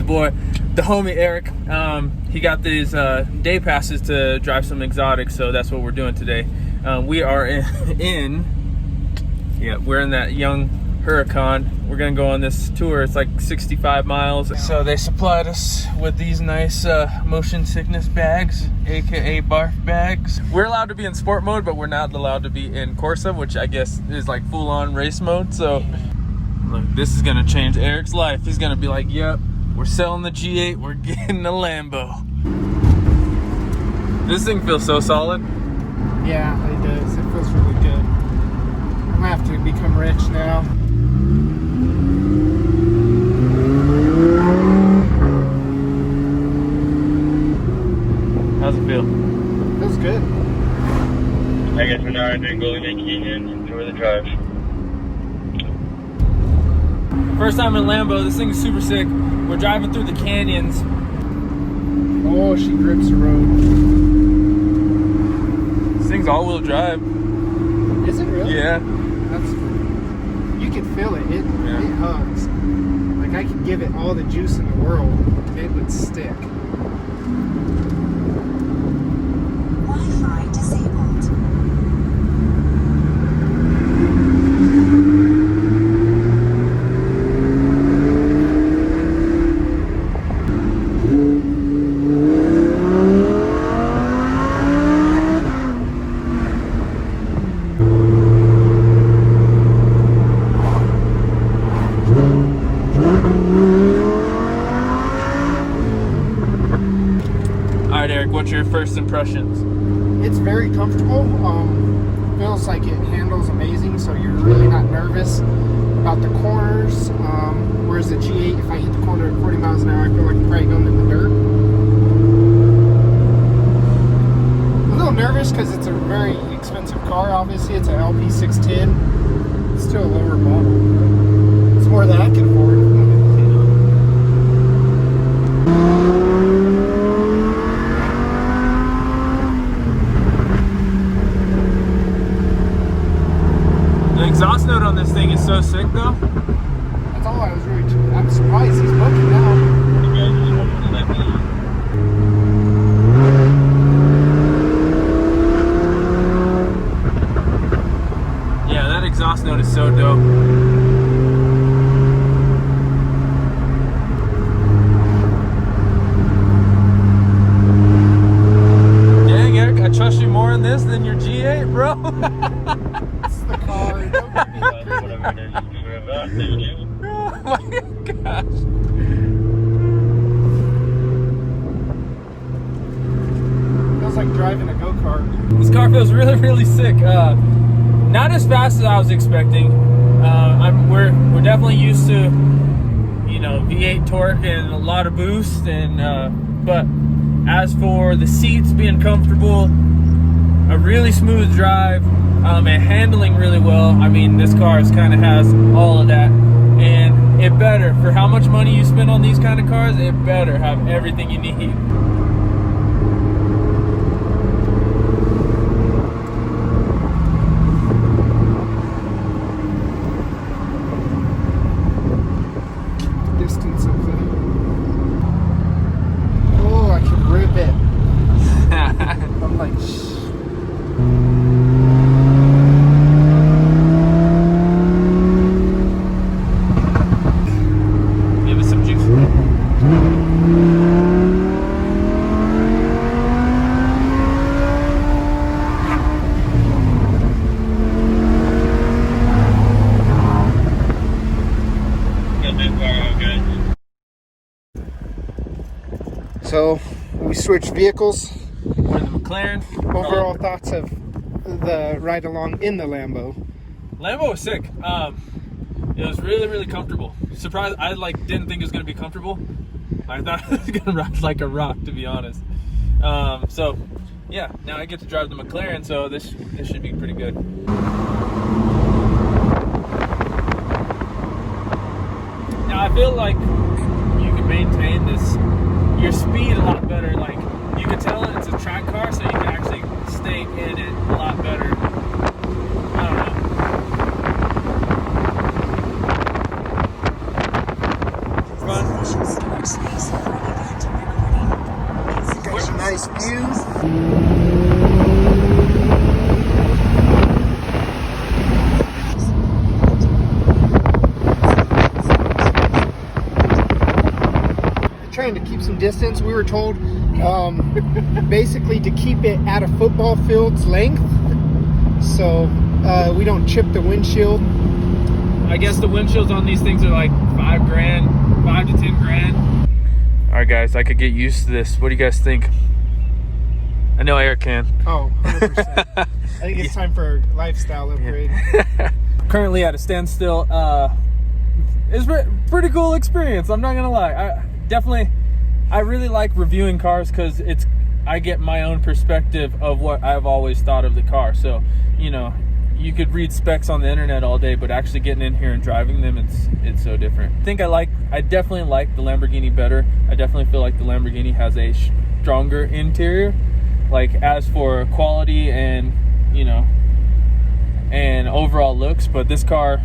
boy, the homie Eric. He got these day passes to drive some exotics, so that's what we're doing today. We are we're in that young Huracan. We're gonna go on this tour. It's like 65 miles. So they supplied us with these nice motion sickness bags, aka barf bags. We're allowed to be in sport mode, but we're not allowed to be in Corsa, which I guess is like full-on race mode. So look, this is gonna change Eric's life. He's gonna be like, yep, we're selling the G8, we're getting a Lambo. This thing feels so solid. Yeah, it does. It feels really good. I'm gonna have to become rich now. How's it feel? Feels good. I guess we're now entering Golden Gate Canyon. Enjoy the drive. First time in Lambo. This thing is super sick. We're driving through the canyons. Oh, she grips the road. This thing's all-wheel drive. Is it really? Yeah. That's. You can feel it. It hugs. Like I could give it all the juice in the world, and it would stick. Wi-Fi disabled. What's your first impressions? It's very comfortable. Feels like it handles amazing, so you're really not nervous about the corners. Whereas the G8, if I hit the corner at 40 miles an hour, I feel like I'm probably going in the dirt. A little nervous because it's a very expensive car. Obviously, it's an LP610. It's still a lower model. It's more than I can afford. Exhaust note on this thing is so sick though. That's all I was really. I'm surprised he's bucking now. Yeah, that exhaust note is so dope. Dang, Eric, I trust you more in this than your G8, bro. The car. Oh my gosh. Feels like driving a go-kart. This car feels really, really sick. Not as fast as I was expecting. We're definitely used to, you know, V8 torque and a lot of boost, and but as for the seats being comfortable, a really smooth drive, and handling really well. I mean, this car kind of has all of that, and it better, for how much money you spend on these kind of cars, it better have everything you need. Distance of the. Oh, I can rip it. I'm like, Give us some juice. so we switched vehicles. We're in the McLaren. Overall thoughts of the ride along in the Lambo. Lambo was sick. It was really, really comfortable. Surprised, I didn't think it was gonna be comfortable. I thought it was gonna ride like a rock, to be honest. So yeah, now I get to drive the McLaren, so this should be pretty good. Now I feel like you can maintain your speed a lot better. Like, you can tell it's a track car, so you can actually stay in it a lot better. I don't know. Fun. trying to keep some distance. We were told basically to keep it at a football field's length, so we don't chip the windshield. I guess the windshields on these things are like $5,000, 5 to 10 grand. All right, guys, I could get used to this. What do you guys think? I know Eric can. Oh, 100%. I think it's time for a lifestyle upgrade. Currently at a standstill. It's a pretty cool experience. I'm not gonna lie. I really like reviewing cars because I get my own perspective of what I've always thought of the car. So, you know, you could read specs on the internet all day, but actually getting in here and driving them, it's so different. I definitely like the Lamborghini better. I definitely feel like the Lamborghini has a stronger interior. Like as for quality and, you know, and overall looks, but this car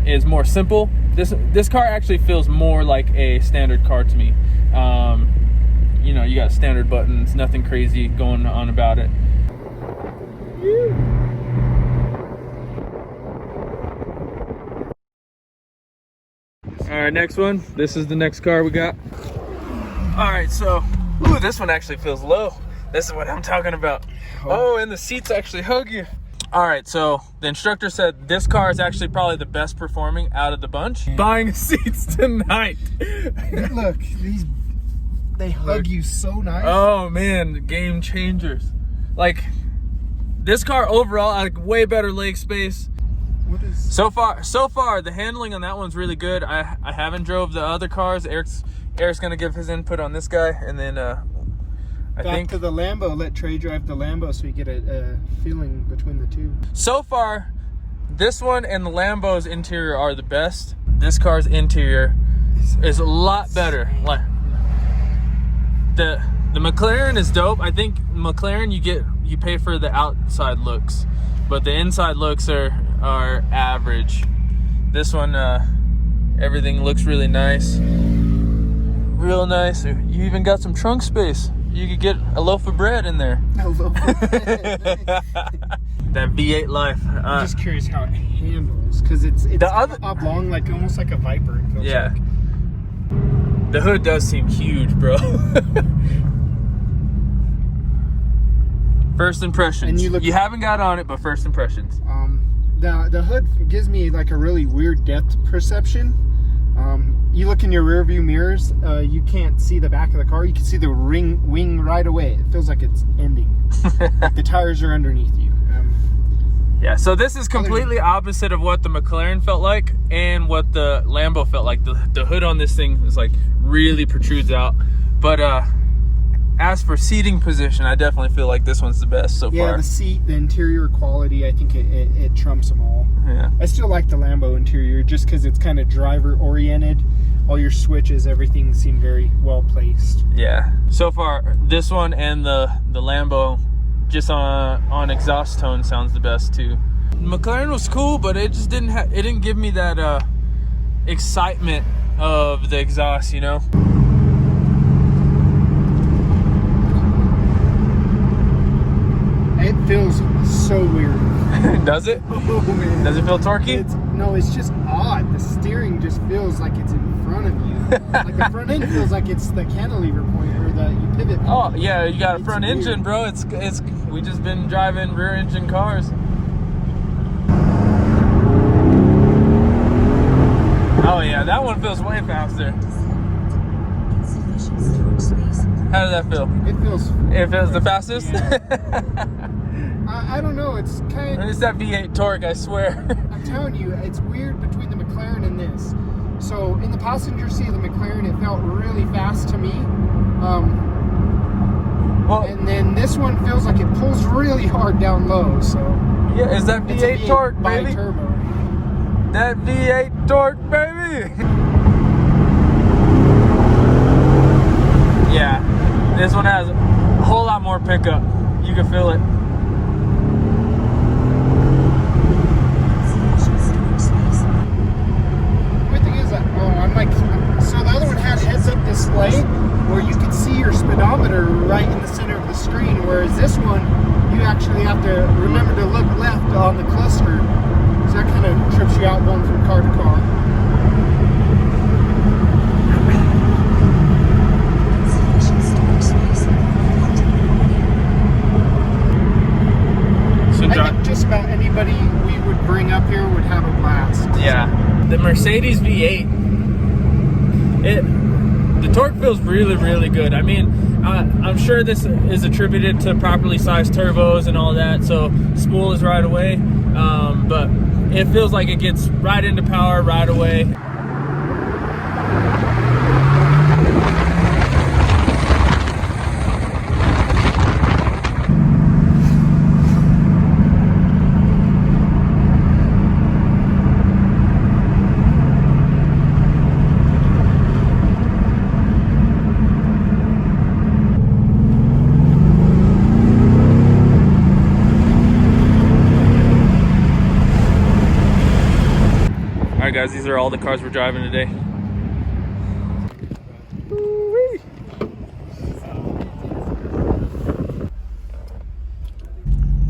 is more simple. This car actually feels more like a standard car to me. You know, you got standard buttons, nothing crazy going on about it. All right, next one. This is the next car we got. All right, so, ooh, this one actually feels low. This is what I'm talking about. Oh, and the seats actually hug you. All right, so the instructor said this car is actually probably the best performing out of the bunch. Buying seats tonight. Look, they hug you so nice. Oh man, game changers. Like this car overall, like way better leg space. What is so far the handling on that one's really good. I haven't drove the other cars. Eric's gonna give his input on this guy, and then I think to the Lambo. Let Trey drive the Lambo so you get a feeling between the two. So far, this one and the Lambo's interior are the best. This car's interior is a lot better. Like the McLaren is dope. I think McLaren you pay for the outside looks, but the inside looks are average. This one, everything looks really nice, real nice. You even got some trunk space. You could get a loaf of bread in there. A loaf of bread. That V8 life. I'm just curious how it handles, because it's oblong, like almost like a Viper. It feels yeah. like. The hood does seem huge, bro. First impressions. And you haven't got on it, but first impressions. The hood gives me like a really weird depth perception. You look in your rear view mirrors, you can't see the back of the car. You can see the wing right away. It feels like it's ending. Like the tires are underneath you. Yeah, so this is completely opposite of what the McLaren felt like and what the Lambo felt like. The hood on this thing is like really protrudes out. But as for seating position, I definitely feel like this one's the best so far. Yeah, the seat, the interior quality, I think it trumps them all. Yeah. I still like the Lambo interior just because it's kind of driver oriented. All your switches, everything seem very well placed. Yeah. So far, this one and the Lambo, just on exhaust tone, sounds the best too. McLaren was cool, but it just didn't give me that excitement of the exhaust, you know. It feels so weird. Does it? Oh, man. Does it feel torquey? No, it's just odd. The steering just feels like it's in front of you. Like the front end feels like it's the cantilever point or you pivot point. Oh yeah, you got a front engine, bro. It's we just been driving rear engine cars. Oh yeah, that one feels way faster. How does that feel? It feels the fastest? Yeah. I don't know, it's kind of... It's that V8 torque, I swear. I'm telling you, it's weird between the McLaren and this. So, in the passenger seat of the McLaren, it felt really fast to me. And then this one feels like it pulls really hard down low, so... Yeah, is that V8 torque, baby? Turbo. That V8 torque, baby! Yeah, this one has a whole lot more pickup. You can feel it. So the other one had a heads-up display where you could see your speedometer right in the center of the screen, whereas this one, you actually have to remember to look left on the cluster. So that kind of trips you out going from car to car. bring up here would have a blast. Yeah, the Mercedes V8. The torque feels really, really good. I mean, I'm sure this is attributed to properly sized turbos and all that, so spool is right away. But it feels like it gets right into power right away. Alright guys, these are all the cars we're driving today.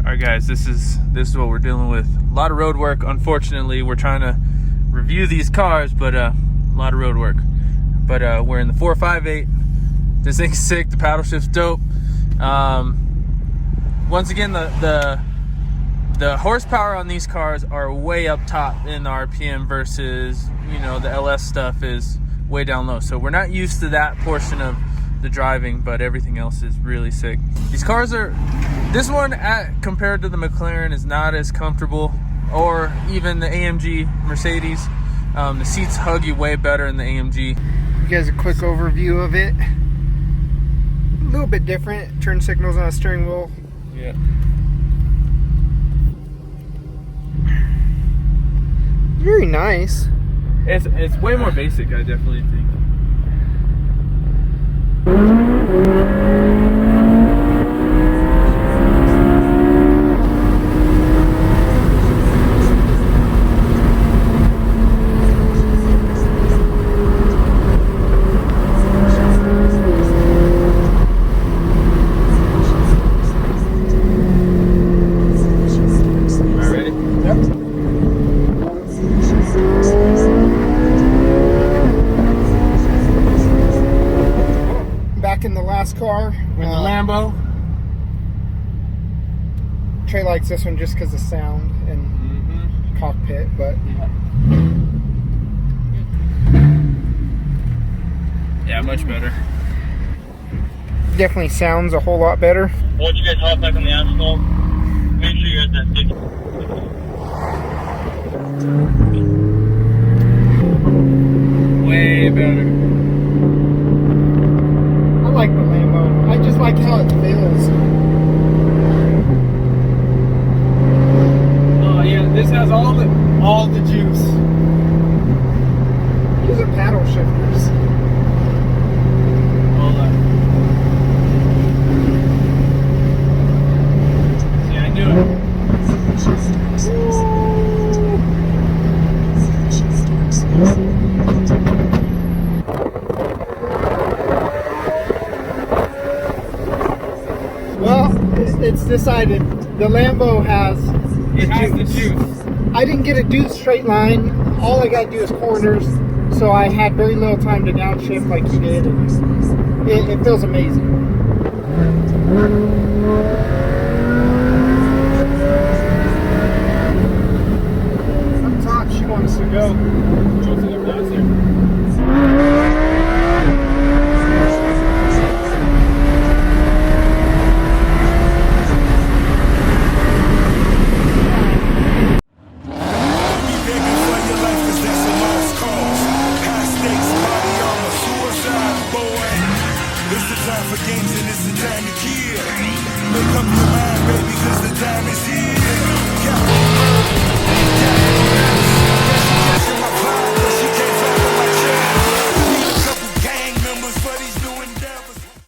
Alright guys, this is what we're dealing with. A lot of road work. Unfortunately, we're trying to review these cars, but a lot of road work. But we're in the 458. This thing's sick, the paddle shift's dope. Once again, the horsepower on these cars are way up top in the RPM versus, you know, the LS stuff is way down low. So we're not used to that portion of the driving, but everything else is really sick. These cars are, this one compared to the McLaren is not as comfortable, or even the AMG Mercedes. The seats hug you way better in the AMG. You guys a quick overview of it. A little bit different. Turn signals on a steering wheel. Yeah. Very nice. It's way more basic, I definitely think. In the last car With the Lambo. Trey likes this one just because of sound and cockpit, but yeah, much better. Definitely sounds a whole lot better. Once you guys hop back on the asphalt, make sure you're at that 50. Way better. I like the Lambo. I just like how it feels. Oh yeah, this has all the juice. These are paddle shifters. All that. See, I knew it. Well, it's decided. The Lambo has The juice. I didn't get to do straight line. All I got to do is corners, so I had very little time to downshift like he did. And it feels amazing. Up top, she wants to go. For games and it's the time to kill. Make up your mind, baby, cause the time is here.